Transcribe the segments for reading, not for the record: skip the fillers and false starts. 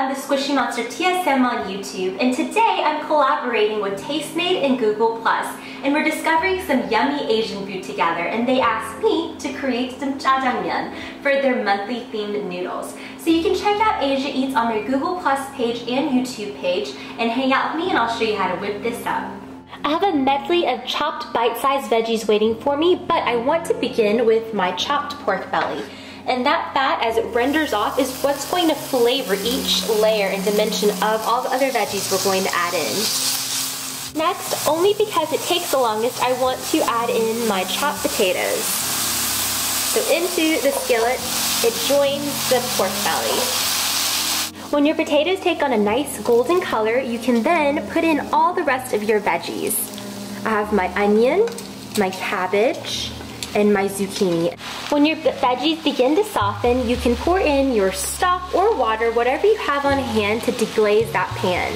The Squishy Monster TSM on YouTube, and today I'm collaborating with Tastemade and Google+, and we're discovering some yummy Asian food together, and they asked me to create some jjajangmyeon for their monthly themed noodles. So you can check out Asia Eats on their Google+ page and YouTube page, and hang out with me and I'll show you how to whip this up. I have a medley of chopped bite-sized veggies waiting for me, but I want to begin with my chopped pork belly. And that fat, as it renders off, is what's going to flavor each layer and dimension of all the other veggies we're going to add in. Next, only because it takes the longest, I want to add in my chopped potatoes. So into the skillet, it joins the pork belly. When your potatoes take on a nice golden color, you can then put in all the rest of your veggies. I have my onion, my cabbage, and my zucchini. When your veggies begin to soften, you can pour in your stock or water, whatever you have on hand, to deglaze that pan.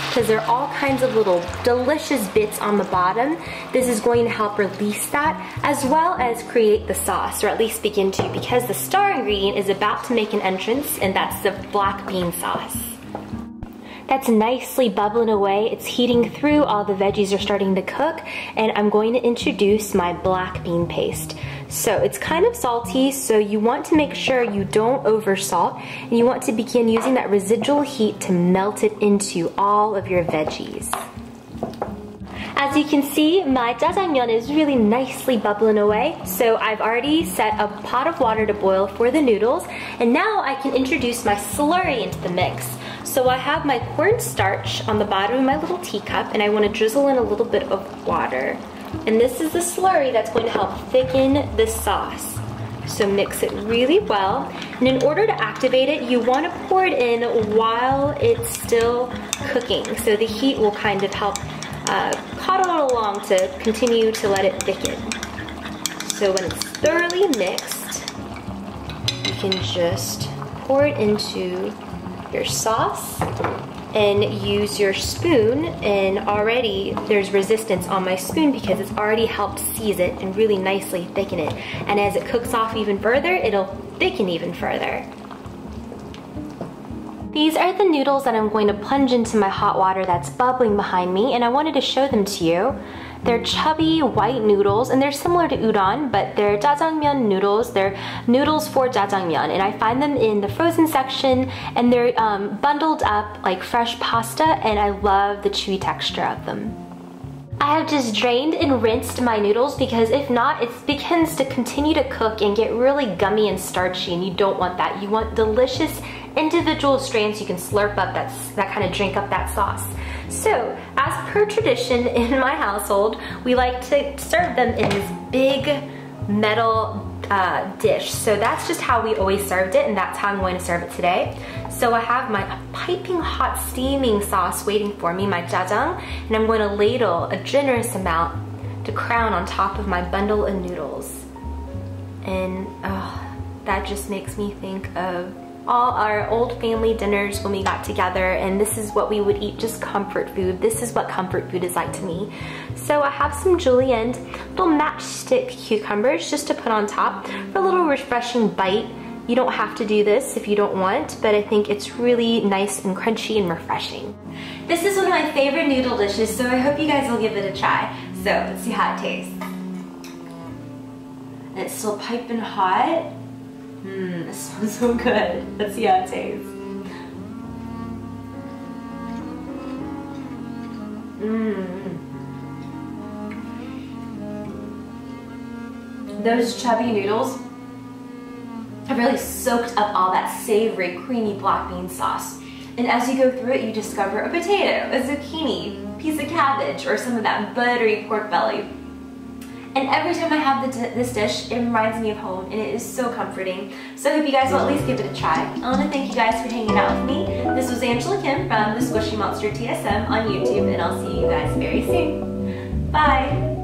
Because there are all kinds of little delicious bits on the bottom. This is going to help release that, as well as create the sauce, or at least begin to, because the star ingredient is about to make an entrance, and that's the black bean sauce. That's nicely bubbling away. It's heating through, all the veggies are starting to cook, and I'm going to introduce my black bean paste. So it's kind of salty, so you want to make sure you don't over salt, and you want to begin using that residual heat to melt it into all of your veggies. As you can see, my jjajangmyeon is really nicely bubbling away, so I've already set a pot of water to boil for the noodles, and now I can introduce my slurry into the mix. So I have my cornstarch on the bottom of my little teacup, and I want to drizzle in a little bit of water. And this is the slurry that's going to help thicken the sauce. So mix it really well. And in order to activate it, you want to pour it in while it's still cooking. So the heat will kind of help coddle it along to continue to let it thicken. So when it's thoroughly mixed, you can just pour it into your sauce and use your spoon, and already there's resistance on my spoon because it's already helped seize it and really nicely thicken it. And as it cooks off even further, it'll thicken even further. These are the noodles that I'm going to plunge into my hot water that's bubbling behind me, and I wanted to show them to you. They're chubby white noodles, and they're similar to udon, but they're jjajangmyeon noodles. They're noodles for jjajangmyeon, and I find them in the frozen section, and they're bundled up like fresh pasta, and I love the chewy texture of them. I have just drained and rinsed my noodles, because if not, it begins to continue to cook and get really gummy and starchy, and you don't want that. You want delicious individual strands you can slurp up, that kind of drink up that sauce. So, as per tradition in my household, we like to serve them in this big metal dish. So that's just how we always served it, and that's how I'm going to serve it today. So I have my piping hot steaming sauce waiting for me, my jjajang, and I'm going to ladle a generous amount to crown on top of my bundle of noodles. And that just makes me think of all our old family dinners when we got together, and this is what we would eat, just comfort food. This is what comfort food is like to me. So I have some julienne, little matchstick cucumbers just to put on top for a little refreshing bite. You don't have to do this if you don't want, but I think it's really nice and crunchy and refreshing. This is one of my favorite noodle dishes, so I hope you guys will give it a try. So let's see how it tastes. And it's still piping hot. This smells so good. Let's see how it tastes. Those chubby noodles have really soaked up all that savory, creamy black bean sauce. And as you go through it, you discover a potato, a zucchini, piece of cabbage, or some of that buttery pork belly. And every time I have this dish, it reminds me of home, and it is so comforting. So I hope you guys will at least give it a try. I want to thank you guys for hanging out with me. This was Angela Kim from the Squishy Monster TSM on YouTube, and I'll see you guys very soon. Bye!